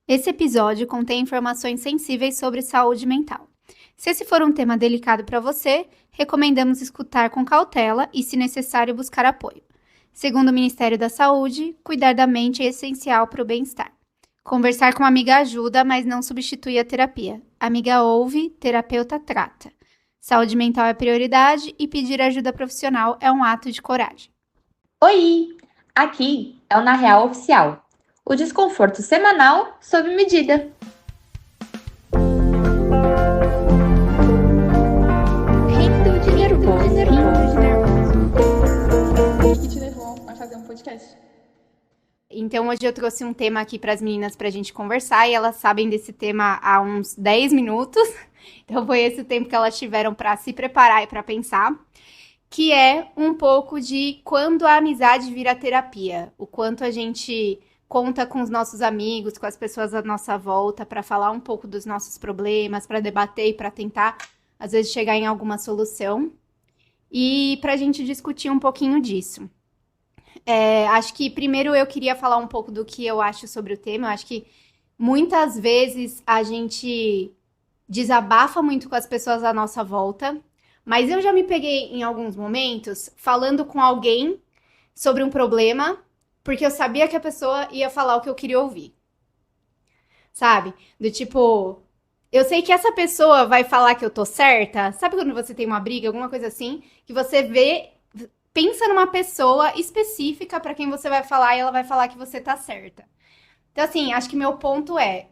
Esse episódio contém informações sensíveis sobre saúde mental. Se esse for um tema delicado para você, recomendamos escutar com cautela e, se necessário, buscar apoio. Segundo o Ministério da Saúde, cuidar da mente é essencial para o bem-estar. Conversar com uma amiga ajuda, mas não substitui a terapia. Amiga ouve, terapeuta trata. Saúde mental é prioridade e pedir ajuda profissional é um ato de coragem. Oi! Aqui é o Na Real Oficial, o desconforto semanal sob medida. Rindo de nervoso, rindo de nervoso. O que te levou a fazer um podcast? Então, hoje eu trouxe um tema aqui para as meninas para a gente conversar e elas sabem desse tema há uns 10 minutos. Então, foi esse o tempo que elas tiveram para se preparar e para pensar, que é um pouco de quando a amizade vira terapia, o quanto a gente conta com os nossos amigos, com as pessoas à nossa volta para falar um pouco dos nossos problemas, para debater e para tentar, às vezes, chegar em alguma solução. E para a gente discutir um pouquinho disso. Acho que primeiro eu queria falar um pouco do que eu acho sobre o tema. Eu acho que muitas vezes a gente desabafa muito com as pessoas à nossa volta, mas eu já me peguei em alguns momentos falando com alguém sobre um problema, porque eu sabia que a pessoa ia falar o que eu queria ouvir, sabe? Do tipo, eu sei que essa pessoa vai falar que eu tô certa. Sabe quando você tem uma briga, alguma coisa assim, que você vê, pensa numa pessoa específica pra quem você vai falar e ela vai falar que você tá certa. Então, assim, acho que meu ponto é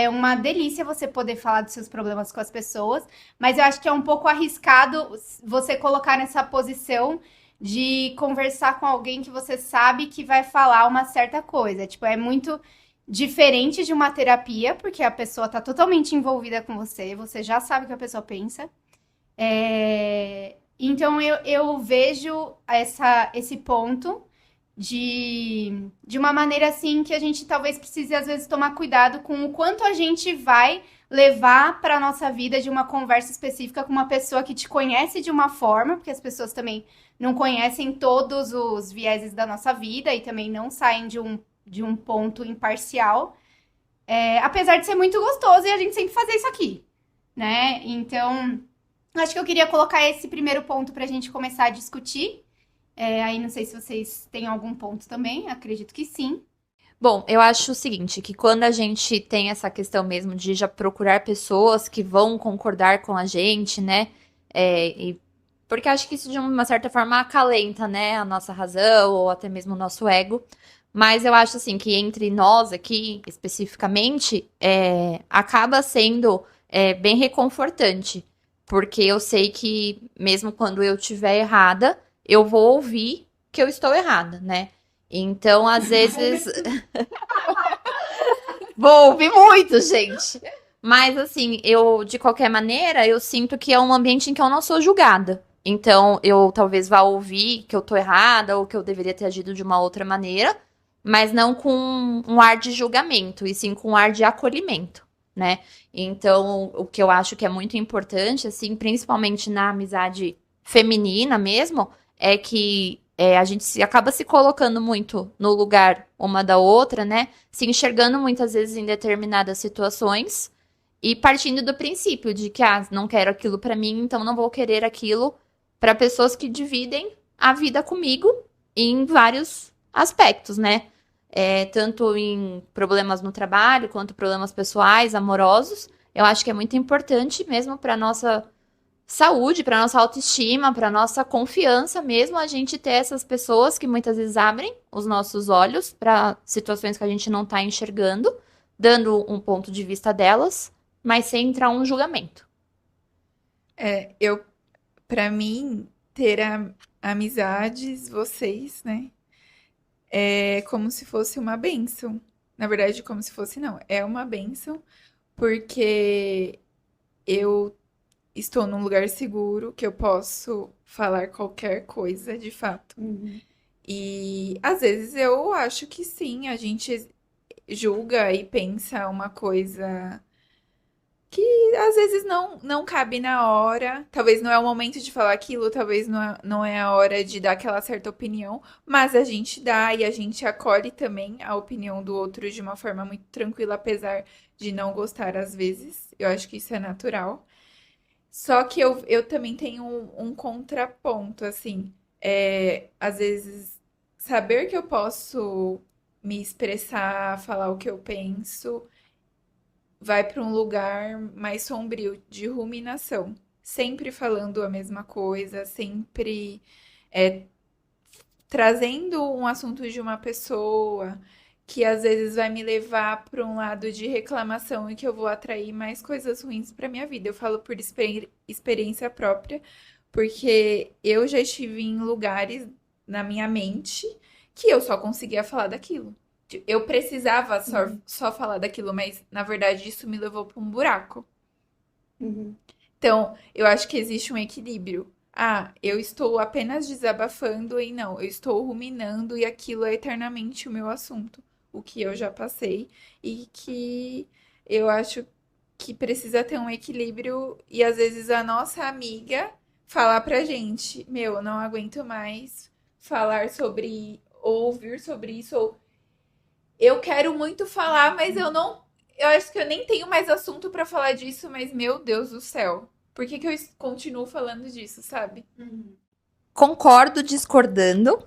uma delícia você poder falar dos seus problemas com as pessoas, mas eu acho que é um pouco arriscado você colocar nessa posição de conversar com alguém que você sabe que vai falar uma certa coisa. Tipo, é muito diferente de uma terapia, porque a pessoa tá totalmente envolvida com você, você já sabe o que a pessoa pensa. Então eu vejo esse ponto de uma maneira assim que a gente talvez precise às vezes tomar cuidado com o quanto a gente vai levar para nossa vida de uma conversa específica com uma pessoa que te conhece de uma forma, porque as pessoas também não conhecem todos os vieses da nossa vida e também não saem de um ponto imparcial, apesar de ser muito gostoso e a gente sempre fazer isso aqui, né? Então, acho que eu queria colocar esse primeiro ponto para a gente começar a discutir. Aí não sei se vocês têm algum ponto também, acredito que sim. Bom, eu acho o seguinte, que quando a gente tem essa questão mesmo de já procurar pessoas que vão concordar com a gente, né? Porque acho que isso de uma certa forma acalenta, né, a nossa razão ou até mesmo o nosso ego. Mas eu acho assim que entre nós aqui, especificamente, acaba sendo bem reconfortante. Porque eu sei que mesmo quando eu estiver errada, eu vou ouvir que eu estou errada, né? Então, às vezes, vou ouvir muito, gente. Mas, assim, de qualquer maneira, eu sinto que é um ambiente em que eu não sou julgada. Então, eu talvez vá ouvir que eu tô errada ou que eu deveria ter agido de uma outra maneira, mas não com um ar de julgamento, e sim com um ar de acolhimento, né? Então, o que eu acho que é muito importante, assim, principalmente na amizade feminina mesmo, é que a gente acaba se colocando muito no lugar uma da outra, né? Se enxergando muitas vezes em determinadas situações e partindo do princípio de que, não quero aquilo pra mim, então não vou querer aquilo para pessoas que dividem a vida comigo em vários aspectos, né? Tanto em problemas no trabalho, quanto problemas pessoais, amorosos. Eu acho que é muito importante mesmo para nossa saúde, para nossa autoestima, para nossa confiança mesmo, a gente ter essas pessoas que muitas vezes abrem os nossos olhos para situações que a gente não está enxergando, dando um ponto de vista delas, mas sem entrar um julgamento. Pra mim, ter amizades, vocês, né? É como se fosse uma bênção. Na verdade, como se fosse, não. É uma bênção, porque eu estou num lugar seguro, que eu posso falar qualquer coisa, de fato. E às vezes eu acho que sim, a gente julga e pensa uma coisa que às vezes não cabe na hora, talvez não é o momento de falar aquilo, talvez não é a hora de dar aquela certa opinião, mas a gente dá e a gente acolhe também a opinião do outro de uma forma muito tranquila, apesar de não gostar às vezes. Eu acho que isso é natural. Só que eu também tenho um contraponto, assim, às vezes saber que eu posso me expressar, falar o que eu penso vai para um lugar mais sombrio de ruminação. Sempre falando a mesma coisa, sempre é, trazendo um assunto de uma pessoa que às vezes vai me levar para um lado de reclamação e que eu vou atrair mais coisas ruins para minha vida. Eu falo por experiência própria, porque eu já estive em lugares na minha mente que eu só conseguia falar daquilo. Eu precisava só falar daquilo, mas na verdade isso me levou para um buraco. Uhum. Então, eu acho que existe um equilíbrio. Ah, eu estou apenas desabafando e não, eu estou ruminando e aquilo é eternamente o meu assunto, o que eu já passei e que eu acho que precisa ter um equilíbrio e às vezes a nossa amiga falar pra gente, meu, eu não aguento mais falar sobre ou ouvir sobre isso, ou eu quero muito falar, mas eu não. Eu acho que eu nem tenho mais assunto pra falar disso, mas meu Deus do céu. Por que que eu continuo falando disso, sabe? Concordo discordando,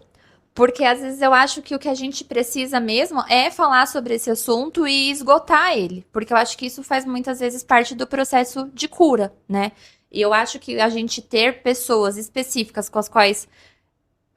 porque às vezes eu acho que o que a gente precisa mesmo é falar sobre esse assunto e esgotar ele, porque eu acho que isso faz muitas vezes parte do processo de cura, né? E eu acho que a gente ter pessoas específicas com as quais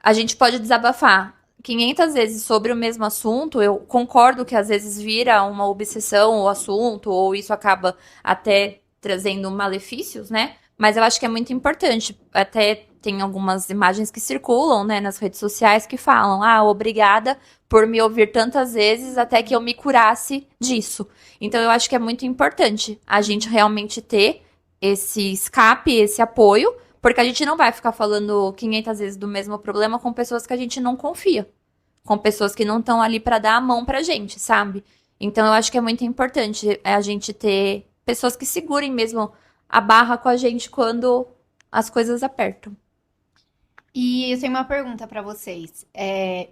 a gente pode desabafar 500 vezes sobre o mesmo assunto, eu concordo que às vezes vira uma obsessão o assunto, ou isso acaba até trazendo malefícios, né? Mas eu acho que é muito importante. Até tem algumas imagens que circulam, né, nas redes sociais que falam: ah, obrigada por me ouvir tantas vezes até que eu me curasse disso. Então eu acho que é muito importante a gente realmente ter esse escape, esse apoio, porque a gente não vai ficar falando 500 vezes do mesmo problema com pessoas que a gente não confia, com pessoas que não estão ali pra dar a mão pra gente, sabe? Então eu acho que é muito importante a gente ter pessoas que segurem mesmo a barra com a gente quando as coisas apertam. E eu tenho uma pergunta pra vocês.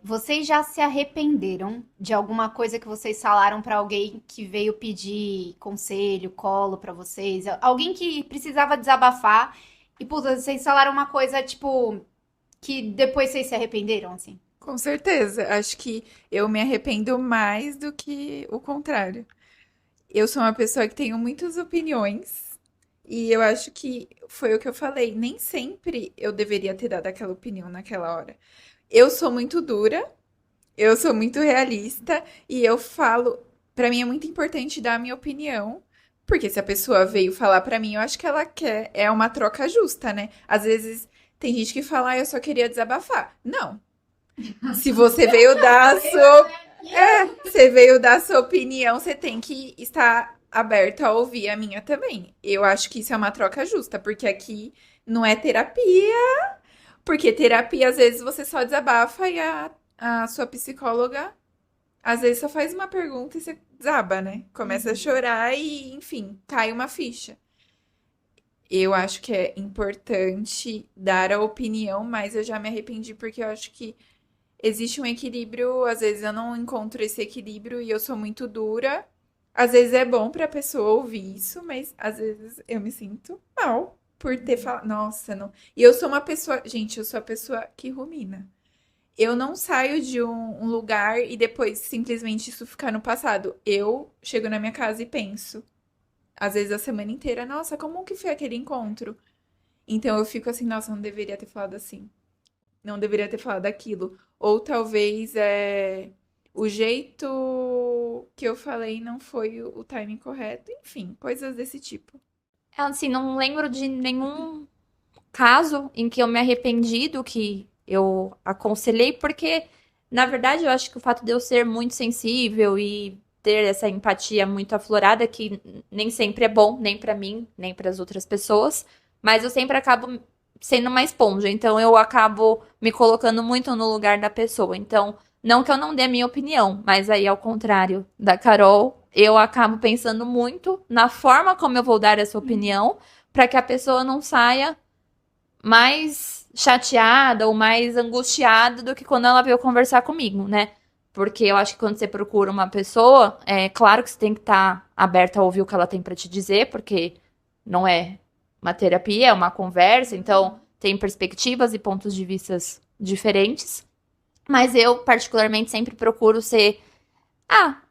Vocês já se arrependeram de alguma coisa que vocês falaram pra alguém que veio pedir conselho, colo pra vocês? Alguém que precisava desabafar e, puta, vocês falaram uma coisa, tipo, que depois vocês se arrependeram, assim? Com certeza. Acho que eu me arrependo mais do que o contrário. Eu sou uma pessoa que tenho muitas opiniões e eu acho que foi o que eu falei. Nem sempre eu deveria ter dado aquela opinião naquela hora. Eu sou muito dura, eu sou muito realista e eu falo. Pra mim é muito importante dar a minha opinião, porque se a pessoa veio falar pra mim, eu acho que ela quer. É uma troca justa, né? Às vezes tem gente que fala, ah, eu só queria desabafar. Não. Se você veio dar a sua você veio dar sua opinião, você tem que estar aberto a ouvir a minha também. Eu acho que isso é uma troca justa, porque aqui não é terapia, porque terapia às vezes você só desabafa e a sua psicóloga às vezes só faz uma pergunta e você desaba, né? Começa a chorar e, enfim, cai uma ficha. Eu acho que é importante dar a opinião, mas eu já me arrependi porque eu acho que existe um equilíbrio, às vezes eu não encontro esse equilíbrio e eu sou muito dura. Às vezes é bom pra pessoa ouvir isso, mas às vezes eu me sinto mal por ter falado. Nossa, não. E eu sou uma pessoa. Gente, eu sou a pessoa que rumina. Eu não saio de um lugar e depois simplesmente isso ficar no passado. Eu chego na minha casa e penso. Às vezes a semana inteira, nossa, como que foi aquele encontro? Então eu fico assim, nossa, não deveria ter falado assim. Não deveria ter falado aquilo. Ou talvez o jeito que eu falei não foi o timing correto. Enfim, coisas desse tipo. Assim, não lembro de nenhum caso em que eu me arrependi do que eu aconselhei, porque, na verdade, eu acho que o fato de eu ser muito sensível e ter essa empatia muito aflorada, que nem sempre é bom, nem pra mim, nem para as outras pessoas, mas eu sempre acabo sendo uma esponja, então eu acabo me colocando muito no lugar da pessoa. Então, não que eu não dê a minha opinião, mas aí, ao contrário da Carol, eu acabo pensando muito na forma como eu vou dar essa opinião, para que a pessoa não saia mais chateada ou mais angustiada do que quando ela veio conversar comigo, né? Porque eu acho que quando você procura uma pessoa, é claro que você tem que estar aberta a ouvir o que ela tem para te dizer, porque não é uma terapia, é uma conversa, então tem perspectivas e pontos de vistas diferentes. Mas eu, particularmente, sempre procuro ser,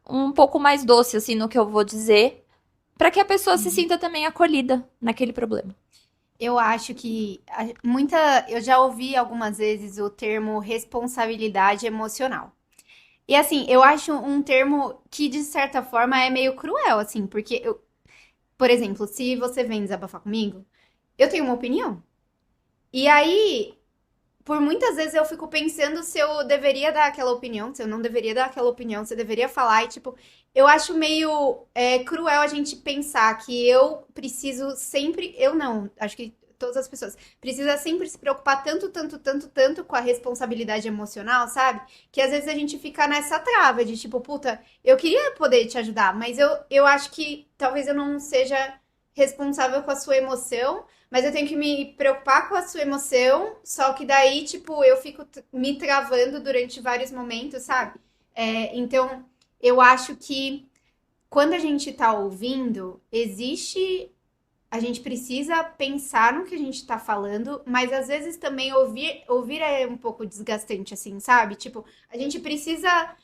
um pouco mais doce, assim, no que eu vou dizer, para que a pessoa se sinta também acolhida naquele problema. Eu acho que eu já ouvi algumas vezes o termo responsabilidade emocional. E assim, eu acho um termo que de certa forma é meio cruel, assim, porque por exemplo, se você vem desabafar comigo, eu tenho uma opinião. E aí, por muitas vezes eu fico pensando se eu deveria dar aquela opinião, se eu não deveria dar aquela opinião, se eu deveria falar, e tipo, eu acho meio cruel a gente pensar que eu preciso sempre, eu não, acho que todas as pessoas, precisa sempre se preocupar tanto, tanto, tanto, tanto com a responsabilidade emocional, sabe? Que às vezes a gente fica nessa trava de tipo, puta, eu queria poder te ajudar, mas eu acho que talvez eu não seja responsável com a sua emoção. Mas eu tenho que me preocupar com a sua emoção, só que daí, tipo, eu fico me travando durante vários momentos, sabe? Então, eu acho que quando a gente tá ouvindo, a gente precisa pensar no que a gente tá falando, mas às vezes também ouvir é um pouco desgastante, assim, sabe? Tipo, a gente precisa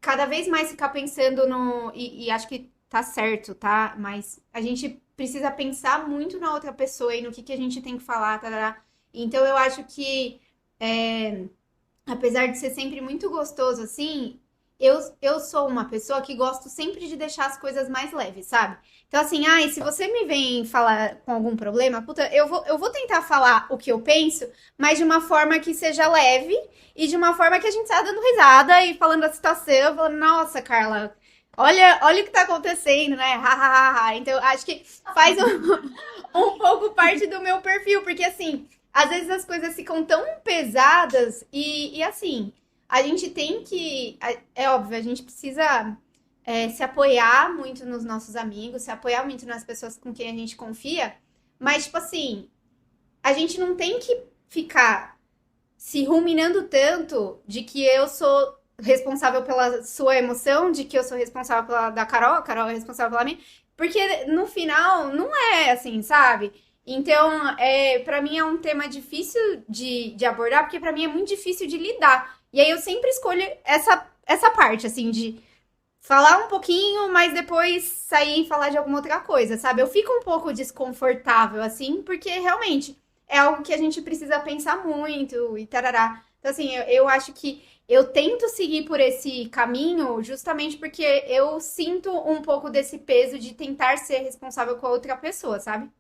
cada vez mais ficar pensando no. E acho que tá certo, tá? Mas a gente precisa pensar muito na outra pessoa e no que a gente tem que falar, tarará. Então eu acho que, apesar de ser sempre muito gostoso assim, eu sou uma pessoa que gosto sempre de deixar as coisas mais leves, sabe? Então, assim, ai, se você me vem falar com algum problema, puta, eu vou tentar falar o que eu penso, mas de uma forma que seja leve e de uma forma que a gente saia dando risada e falando da situação, falando, nossa, Carla, olha o que tá acontecendo, né? Ha, ha, ha, ha. Então, acho que faz um pouco parte do meu perfil, porque assim, às vezes as coisas ficam tão pesadas e assim, a gente tem que. É óbvio, a gente precisa se apoiar muito nos nossos amigos, se apoiar muito nas pessoas com quem a gente confia, mas, tipo assim, a gente não tem que ficar se ruminando tanto de que eu sou responsável pela sua emoção, de que eu sou responsável pela da Carol, a Carol é responsável pela minha, porque no final não é assim, sabe? Então, para mim é um tema difícil de abordar, porque para mim é muito difícil de lidar. E aí eu sempre escolho essa parte, assim, de falar um pouquinho, mas depois sair e falar de alguma outra coisa, sabe? Eu fico um pouco desconfortável, assim, porque realmente é algo que a gente precisa pensar muito e tarará. Então, assim, eu acho que eu tento seguir por esse caminho justamente porque eu sinto um pouco desse peso de tentar ser responsável com a outra pessoa, sabe?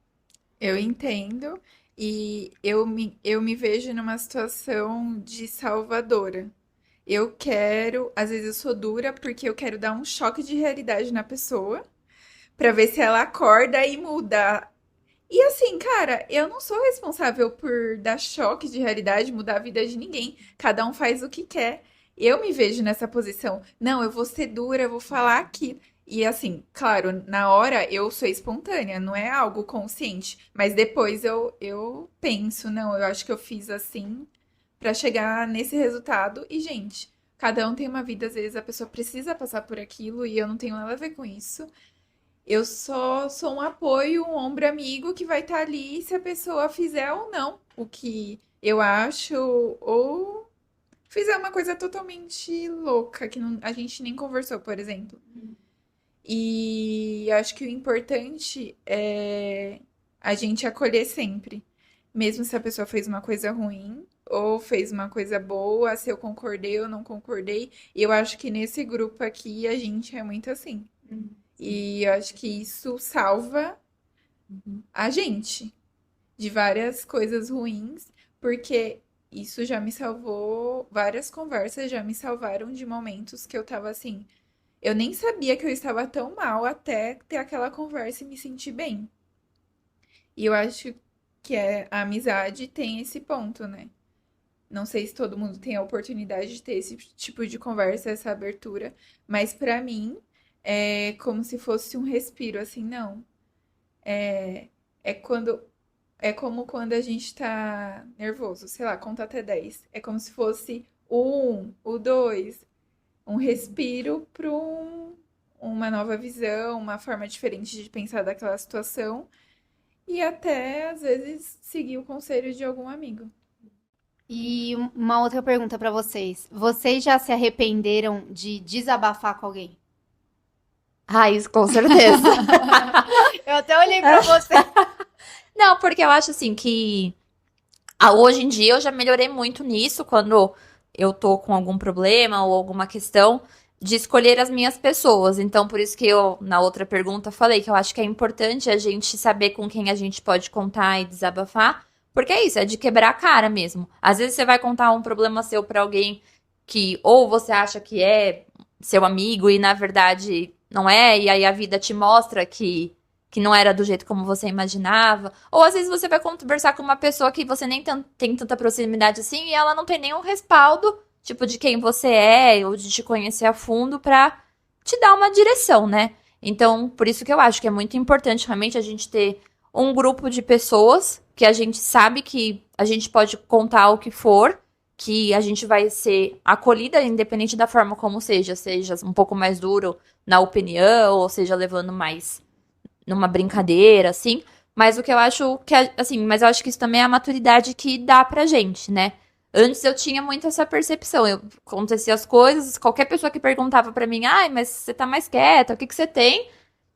Eu entendo e eu me vejo numa situação de salvadora. Eu quero, às vezes eu sou dura porque eu quero dar um choque de realidade na pessoa pra ver se ela acorda e muda. E assim, cara, eu não sou responsável por dar choque de realidade, mudar a vida de ninguém. Cada um faz o que quer. Eu me vejo nessa posição. Não, eu vou ser dura, eu vou falar aqui. E assim, claro, na hora eu sou espontânea, não é algo consciente. Mas depois eu penso, não, eu acho que eu fiz assim pra chegar nesse resultado. E, gente, cada um tem uma vida, às vezes a pessoa precisa passar por aquilo e eu não tenho nada a ver com isso. Eu só sou um apoio, um ombro amigo que vai estar ali se a pessoa fizer ou não o que eu acho, ou fizer uma coisa totalmente louca, que a gente nem conversou, por exemplo. E acho que o importante é a gente acolher sempre. Mesmo se a pessoa fez uma coisa ruim ou fez uma coisa boa, se eu concordei ou não concordei. E eu acho que nesse grupo aqui a gente é muito assim. E eu acho que isso salva a gente de várias coisas ruins, porque isso já me salvou, várias conversas já me salvaram de momentos que eu tava assim, eu nem sabia que eu estava tão mal até ter aquela conversa e me sentir bem. E eu acho que a amizade tem esse ponto, né? Não sei se todo mundo tem a oportunidade de ter esse tipo de conversa, essa abertura, mas pra mim é como se fosse um respiro, assim, não. É, é quando é como quando a gente tá nervoso, sei lá, conta até 10. É como se fosse o 1, o 2, um respiro para uma nova visão, uma forma diferente de pensar daquela situação e até às vezes seguir o conselho de algum amigo. E uma outra pergunta pra vocês. Vocês já se arrependeram de desabafar com alguém? Ah, isso com certeza. Eu até olhei pra você. Não, porque eu acho assim que hoje em dia eu já melhorei muito nisso quando eu tô com algum problema ou alguma questão de escolher as minhas pessoas. Então, por isso que eu, na outra pergunta, falei que eu acho que é importante a gente saber com quem a gente pode contar e desabafar, porque é isso, é de quebrar a cara mesmo. Às vezes você vai contar um problema seu pra alguém que ou você acha que é seu amigo e na verdade não é, e aí a vida te mostra que não era do jeito como você imaginava. Ou às vezes você vai conversar com uma pessoa que você nem tem tanta proximidade assim e ela não tem nenhum respaldo, tipo, de quem você é ou de te conhecer a fundo pra te dar uma direção, né? Então, por isso que eu acho que é muito importante realmente a gente ter um grupo de pessoas que a gente sabe que a gente pode contar o que for, que a gente vai ser acolhida, independente da forma como seja um pouco mais duro na opinião, ou seja, levando mais numa brincadeira, assim. Mas o que eu acho que, assim, mas eu acho que isso também é a maturidade que dá pra gente, né? Antes eu tinha muito essa percepção. Eu acontecia as coisas, qualquer pessoa que perguntava pra mim, ai, mas você tá mais quieta, o que que você tem?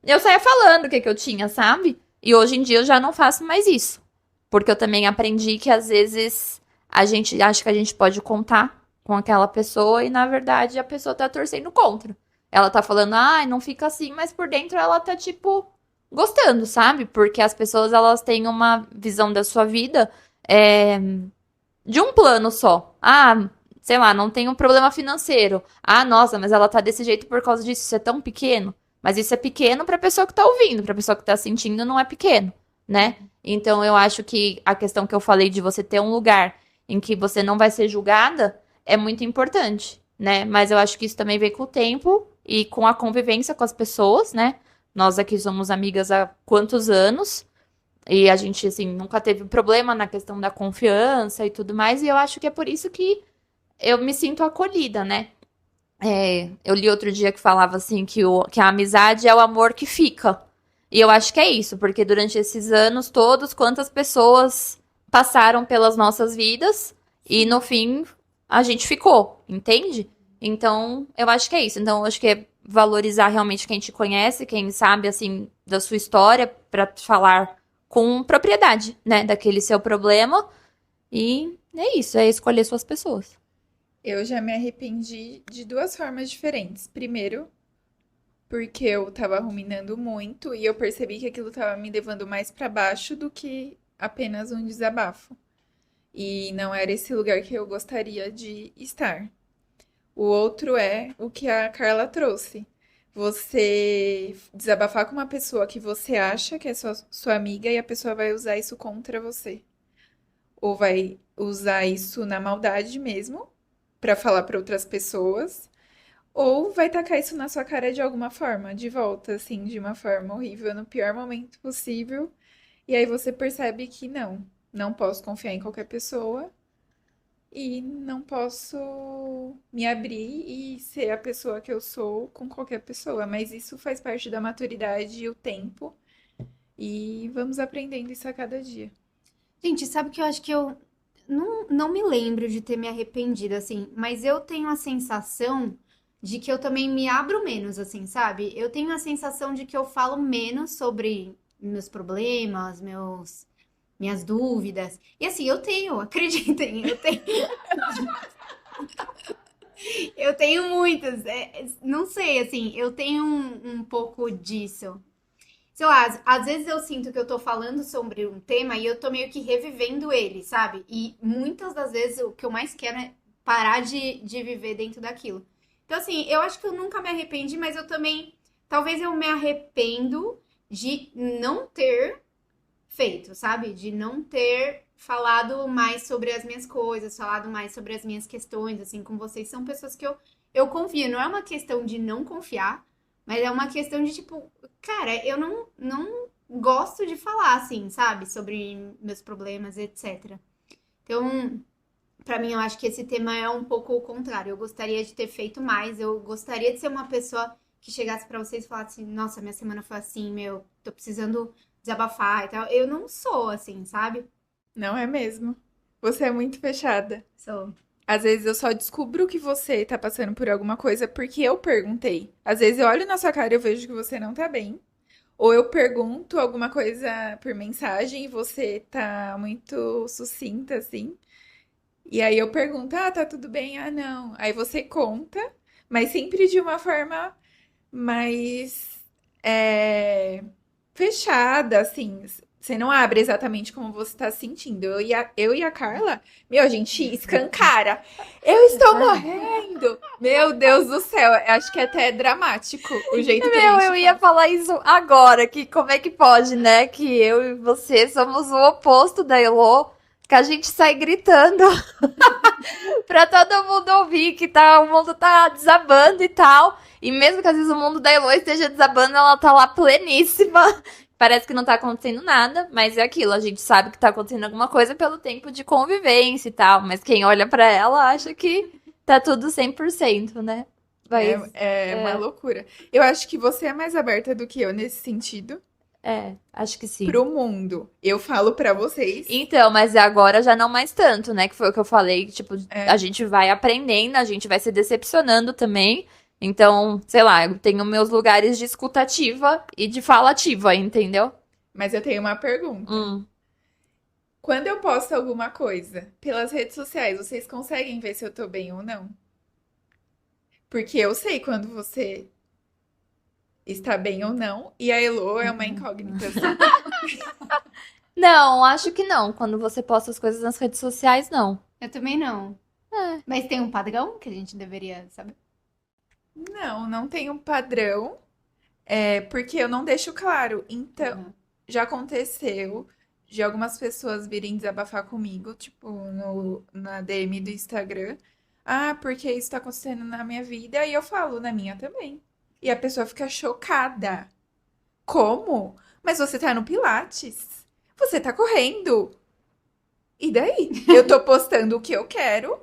Eu saía falando o que que eu tinha, sabe? E hoje em dia eu já não faço mais isso. Porque eu também aprendi que às vezes a gente acha que a gente pode contar com aquela pessoa e na verdade a pessoa tá torcendo contra. Ela tá falando, ai, não fica assim, mas por dentro ela tá tipo gostando, sabe? Porque as pessoas elas têm uma visão da sua vida é, de um plano só. Ah, sei lá, não tem um problema financeiro. Ah, nossa, mas ela tá desse jeito por causa disso, isso é tão pequeno. Mas isso é pequeno pra pessoa que tá ouvindo, pra pessoa que tá sentindo não é pequeno, né? Então eu acho que a questão que eu falei de você ter um lugar em que você não vai ser julgada é muito importante, né? Mas eu acho que isso também vem com o tempo e com a convivência com as pessoas, né? Nós aqui somos amigas há quantos anos? E a gente, assim, nunca teve problema na questão da confiança e tudo mais. E eu acho que é por isso que eu me sinto acolhida, né? Eu li outro dia que falava assim que a amizade é o amor que fica. E eu acho que é isso, porque durante esses anos todos, quantas pessoas passaram pelas nossas vidas e no fim a gente ficou, entende? Então, eu acho que é isso. Então, eu acho que é valorizar realmente quem te conhece, quem sabe, assim, da sua história, pra falar com propriedade, né, daquele seu problema. E é isso, é escolher suas pessoas. Eu já me arrependi de duas formas diferentes. Primeiro, porque eu tava ruminando muito e eu percebi que aquilo tava me levando mais pra baixo do que apenas um desabafo. E não era esse lugar que eu gostaria de estar. O outro é o que a Carla trouxe. Você desabafar com uma pessoa que você acha que é sua amiga e a pessoa vai usar isso contra você. Ou vai usar isso na maldade mesmo, pra falar pra outras pessoas. Ou vai tacar isso na sua cara de alguma forma, de volta, assim, de uma forma horrível, no pior momento possível. E aí você percebe que não posso confiar em qualquer pessoa e não posso me abrir e ser a pessoa que eu sou com qualquer pessoa. Mas isso faz parte da maturidade e o tempo. E vamos aprendendo isso a cada dia. Gente, sabe que eu acho que eu não me lembro de ter me arrependido, assim, mas eu tenho a sensação de que eu também me abro menos, assim, sabe? Eu tenho a sensação de que eu falo menos sobre meus problemas, minhas dúvidas. E assim, eu tenho, acreditem, eu tenho muitas. Não sei, assim, eu tenho um pouco disso. Sei lá, às vezes eu sinto que eu tô falando sobre um tema e eu tô meio que revivendo ele, sabe? E muitas das vezes o que eu mais quero é parar de viver dentro daquilo. Então, assim, eu acho que eu nunca me arrependi, mas eu também. Talvez eu me arrependo de não ter feito, sabe? De não ter falado mais sobre as minhas coisas, falado mais sobre as minhas questões, assim, com vocês. São pessoas que eu confio. Não é uma questão de não confiar, Mas é uma questão de, tipo, cara, eu não gosto de falar, assim, sabe? Sobre meus problemas, etc. Então, pra mim, eu acho que esse tema é um pouco o contrário. Eu gostaria de ter feito mais. Eu gostaria de ser uma pessoa que chegasse pra vocês e falasse assim, nossa, minha semana foi assim, meu, tô precisando desabafar e tal. Eu não sou assim, sabe? Não é mesmo? Você é muito fechada. Sou. Às vezes eu só descubro que você tá passando por alguma coisa porque eu perguntei. Às vezes eu olho na sua cara e eu vejo que você não tá bem. Ou eu pergunto alguma coisa por mensagem e você tá muito sucinta, assim. E aí eu pergunto, ah, tá tudo bem? Ah, não. Aí você conta, mas sempre de uma forma mais fechada, assim. Você não abre exatamente como você tá sentindo. Eu e a Carla, meu, a gente escancara. Eu estou morrendo! Meu Deus do céu, eu acho que é até dramático o jeito que a Meu, gente eu ia falar isso agora, que como é que pode, né? Que eu e você somos o oposto da Elô, que a gente sai gritando pra todo mundo ouvir que o mundo tá desabando e tal. E mesmo que às vezes o mundo da Elô esteja desabando, ela tá lá pleníssima. Parece que não tá acontecendo nada, mas é aquilo, a gente sabe que tá acontecendo alguma coisa pelo tempo de convivência e tal, mas quem olha pra ela acha que tá tudo 100%, né? Mas, É uma loucura. Eu acho que você é mais aberta do que eu nesse sentido acho que sim. pro mundo. Eu falo pra vocês. Então, mas agora já não mais tanto, né? Que foi o que eu falei, que, tipo, É. a gente vai aprendendo, a gente vai se decepcionando também. Então, sei lá, eu tenho meus lugares de escutativa e de falativa, entendeu? Mas eu tenho uma pergunta. Quando eu posto alguma coisa pelas redes sociais, vocês conseguem ver se eu tô bem ou não? Porque eu sei quando você está bem ou não, e a Elo é uma incógnita, assim. Não, acho que não. Quando você posta as coisas nas redes sociais, não. Eu também não. É. Mas tem um padrão que a gente deveria saber? Não tem um padrão, porque eu não deixo claro. Então, Uhum. já aconteceu de algumas pessoas virem desabafar comigo, tipo, na DM do Instagram. Ah, porque isso tá acontecendo na minha vida, e eu falo na minha também. E a pessoa fica chocada. Como? Mas você tá no Pilates. Você tá correndo. E daí? Eu tô postando o que eu quero.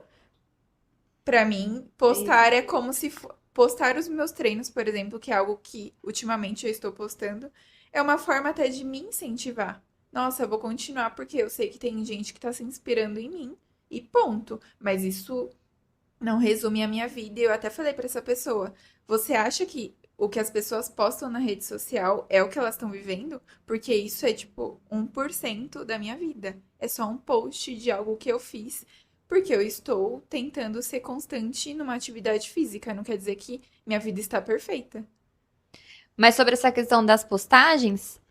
Pra mim, postar é como se postar os meus treinos, por exemplo, que é algo que ultimamente eu estou postando, é uma forma até de me incentivar. Nossa, eu vou continuar porque eu sei que tem gente que tá se inspirando em mim e ponto. Mas isso não resume a minha vida. E eu até falei pra essa pessoa: você acha que o que as pessoas postam na rede social é o que elas estão vivendo? Porque isso é tipo 1% da minha vida. É só um post de algo que eu fiz porque eu estou tentando ser constante numa atividade física. Não quer dizer que minha vida está perfeita. Mas sobre essa questão das postagens,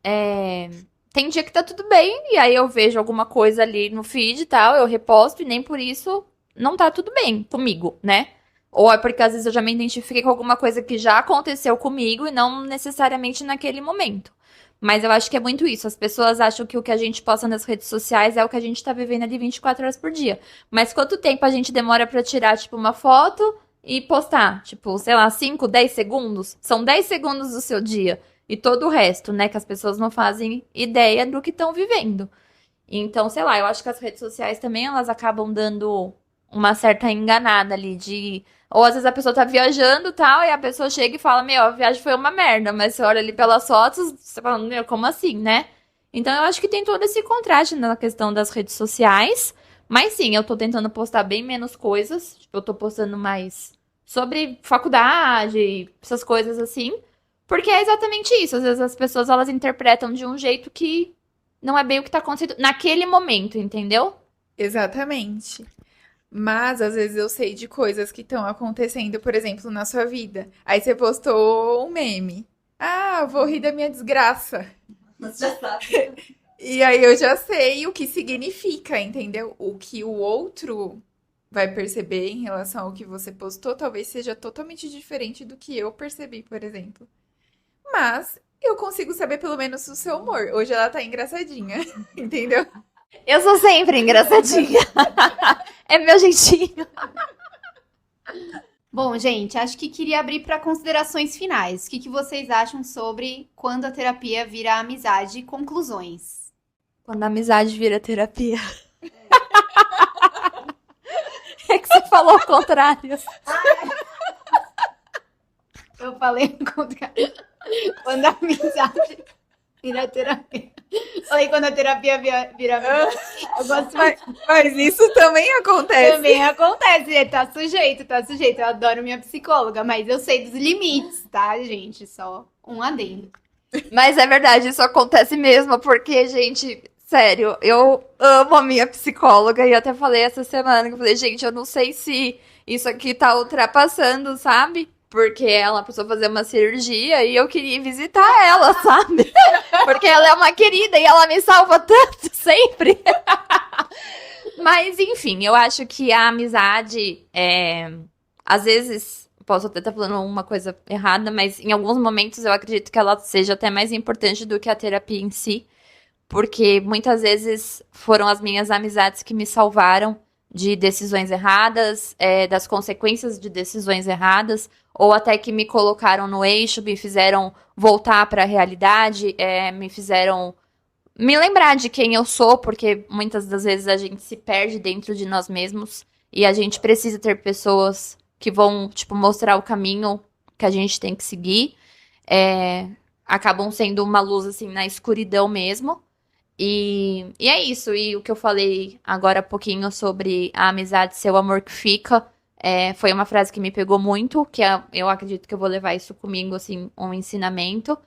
tem dia que tá tudo bem, e aí eu vejo alguma coisa ali no feed e tal, eu reposto, e nem por isso não tá tudo bem comigo, né? Ou é porque às vezes eu já me identifiquei com alguma coisa que já aconteceu comigo e não necessariamente naquele momento. Mas eu acho que é muito isso. As pessoas acham que o que a gente posta nas redes sociais é o que a gente tá vivendo ali 24 horas por dia. Mas quanto tempo a gente demora pra tirar, tipo, uma foto e postar? Tipo, sei lá, 5, 10 segundos? São 10 segundos do seu dia. E todo o resto, né? Que as pessoas não fazem ideia do que estão vivendo. Então, sei lá, eu acho que as redes sociais também, elas acabam dando uma certa enganada ali de... Ou às vezes a pessoa tá viajando e tal, e a pessoa chega e fala, meu, a viagem foi uma merda. Mas você olha ali pelas fotos, você fala, meu, como assim, né? Então eu acho que tem todo esse contraste na questão das redes sociais. Mas sim, eu tô tentando postar bem menos coisas. Tipo, eu tô postando mais sobre faculdade, essas coisas assim. Porque é exatamente isso. Às vezes as pessoas, elas interpretam de um jeito que não é bem o que tá acontecendo naquele momento, entendeu? Exatamente. Mas às vezes eu sei de coisas que estão acontecendo, por exemplo, na sua vida. Aí você postou um meme. Ah, vou rir da minha desgraça. Você já sabe. E aí eu já sei o que significa, entendeu? O que o outro vai perceber em relação ao que você postou, talvez seja totalmente diferente do que eu percebi, por exemplo. Mas eu consigo saber pelo menos o seu humor. Hoje ela tá engraçadinha, entendeu? Eu sou sempre engraçadinha. É meu jeitinho. Bom, gente, acho que queria abrir para considerações finais. O que que vocês acham sobre quando a terapia vira amizade? Conclusões. Quando a amizade vira terapia. É que você falou o contrário. Eu falei o contrário. Quando a amizade vira terapia. Falei quando a terapia vira amizade. Eu gosto muito. Mas isso também acontece. Também acontece, tá sujeito, tá sujeito. Eu adoro minha psicóloga, mas eu sei dos limites, tá, gente? Só um adendo. Mas é verdade, isso acontece mesmo, porque, gente, sério, eu amo a minha psicóloga e eu até falei essa semana que eu falei, gente, eu não sei se isso aqui tá ultrapassando, sabe? Porque ela precisou fazer uma cirurgia e eu queria ir visitar ela, sabe? Porque ela é uma querida e ela me salva tanto sempre. Mas, enfim, eu acho que a amizade, às vezes, posso até estar falando uma coisa errada, mas em alguns momentos eu acredito que ela seja até mais importante do que a terapia em si, porque muitas vezes foram as minhas amizades que me salvaram de decisões erradas, das consequências de decisões erradas, ou até que me colocaram no eixo, me fizeram voltar para a realidade, me fizeram me lembrar de quem eu sou, porque muitas das vezes a gente se perde dentro de nós mesmos e a gente precisa ter pessoas que vão, tipo, mostrar o caminho que a gente tem que seguir. Acabam sendo uma luz, assim, na escuridão mesmo. E é isso. E o que eu falei agora há pouquinho sobre a amizade ser o amor que fica, foi uma frase que me pegou muito, eu acredito que eu vou levar isso comigo, assim, um ensinamento.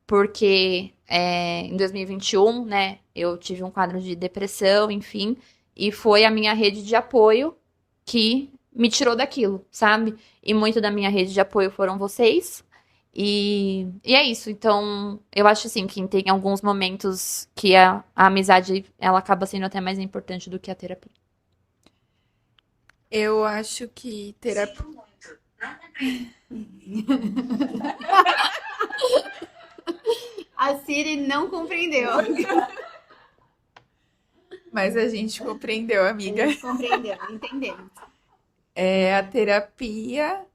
Porque em 2021, né, eu tive um quadro de depressão, enfim, e foi a minha rede de apoio que me tirou daquilo, sabe? E muito da minha rede de apoio foram vocês. E é isso. Então, eu acho assim que tem alguns momentos que a amizade ela acaba sendo até mais importante do que a terapia. Eu acho que terapia. A Siri não compreendeu. Mas a gente compreendeu, amiga. Eles compreenderam, entendemos. A terapia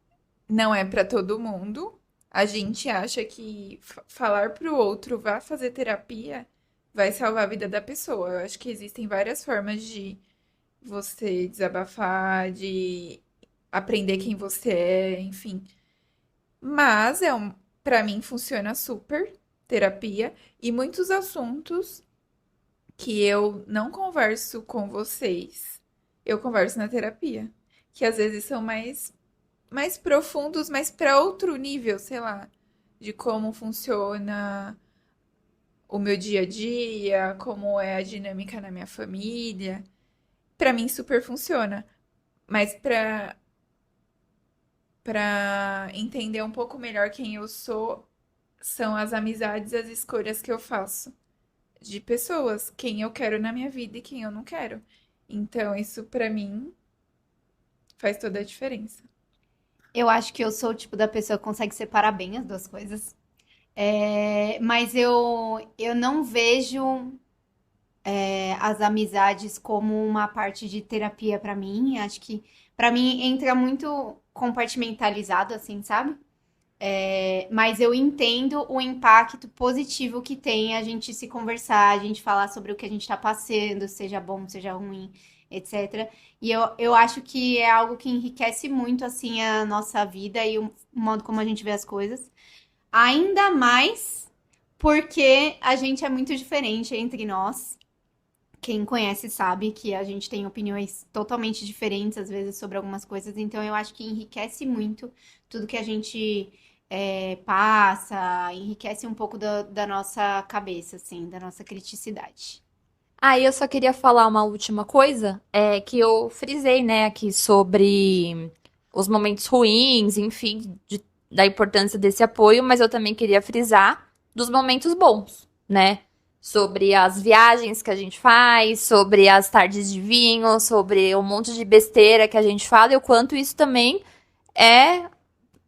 não é para todo mundo. A gente acha que falar pro outro vá fazer terapia vai salvar a vida da pessoa. Eu acho que existem várias formas de você desabafar, de aprender quem você é, enfim. Mas para mim funciona super terapia e muitos assuntos que eu não converso com vocês, eu converso na terapia, que às vezes são mais profundos, mas para outro nível, sei lá, de como funciona o meu dia a dia, como é a dinâmica na minha família. Para mim super funciona, mas para entender um pouco melhor quem eu sou, são as amizades, as escolhas que eu faço de pessoas, quem eu quero na minha vida e quem eu não quero. Então, isso pra mim faz toda a diferença. Eu acho que eu sou o tipo da pessoa que consegue separar bem as duas coisas. Mas eu não vejo as amizades como uma parte de terapia pra mim. Acho que pra mim entra muito compartimentalizado, assim, sabe? Mas eu entendo o impacto positivo que tem a gente se conversar, a gente falar sobre o que a gente tá passando, seja bom, seja ruim, etc. E eu acho que é algo que enriquece muito, assim, a nossa vida e o modo como a gente vê as coisas. Ainda mais porque a gente é muito diferente entre nós. Quem conhece sabe que a gente tem opiniões totalmente diferentes, às vezes, sobre algumas coisas. Então, eu acho que enriquece muito tudo que a gente passa, enriquece um pouco da nossa cabeça, assim, da nossa criticidade. Eu só queria falar uma última coisa, que eu frisei, né, aqui sobre os momentos ruins, enfim, da importância desse apoio, mas eu também queria frisar dos momentos bons, né? Sobre as viagens que a gente faz, sobre as tardes de vinho, sobre um monte de besteira que a gente fala e o quanto isso também é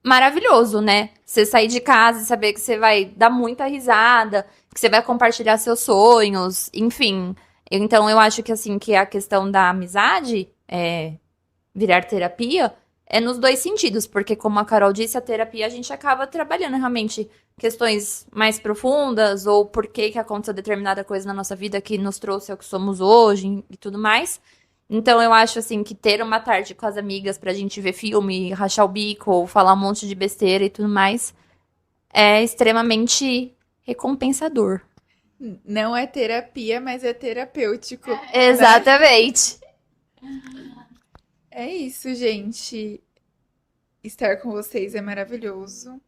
maravilhoso, né? Você sair de casa e saber que você vai dar muita risada, que você vai compartilhar seus sonhos, enfim. Então eu acho que assim, que a questão da amizade virar terapia é nos dois sentidos, porque como a Carol disse, a terapia a gente acaba trabalhando realmente questões mais profundas, ou por que aconteceu determinada coisa na nossa vida que nos trouxe ao que somos hoje e tudo mais. Então eu acho assim que ter uma tarde com as amigas pra gente ver filme, rachar o bico, ou falar um monte de besteira e tudo mais, é extremamente recompensador. Não é terapia, mas é terapêutico. Exatamente. É isso, gente. Estar com vocês é maravilhoso.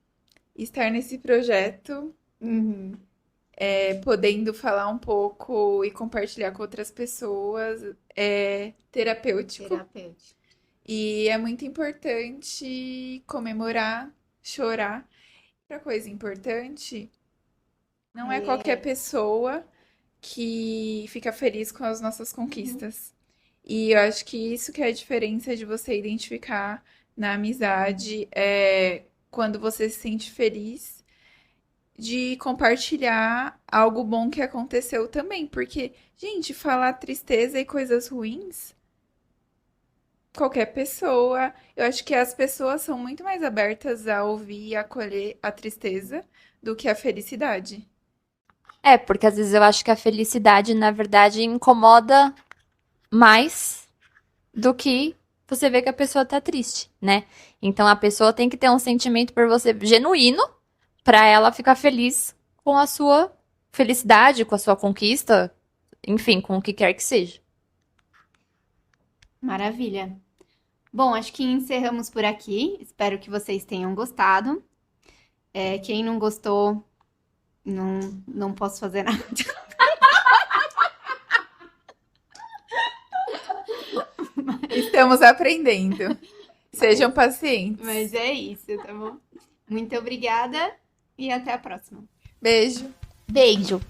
Estar nesse projeto, podendo falar um pouco e compartilhar com outras pessoas, é terapêutico. Terapêutico. E é muito importante comemorar, chorar. Outra coisa importante, não é qualquer pessoa que fica feliz com as nossas conquistas. E eu acho que isso que é a diferença de você identificar na amizade, quando você se sente feliz de compartilhar algo bom que aconteceu também. Porque, gente, falar tristeza e coisas ruins, qualquer pessoa. Eu acho que as pessoas são muito mais abertas a ouvir e acolher a tristeza do que a felicidade. É, porque às vezes eu acho que a felicidade, na verdade, incomoda mais do que você vê que a pessoa tá triste, né? Então a pessoa tem que ter um sentimento por você genuíno pra ela ficar feliz com a sua felicidade, com a sua conquista, enfim, com o que quer que seja. Maravilha. Bom, acho que encerramos por aqui. Espero que vocês tenham gostado. Quem não gostou, não posso fazer nada. Estamos aprendendo. Sejam pacientes. Mas é isso, tá bom? Muito obrigada e até a próxima. Beijo. Beijo!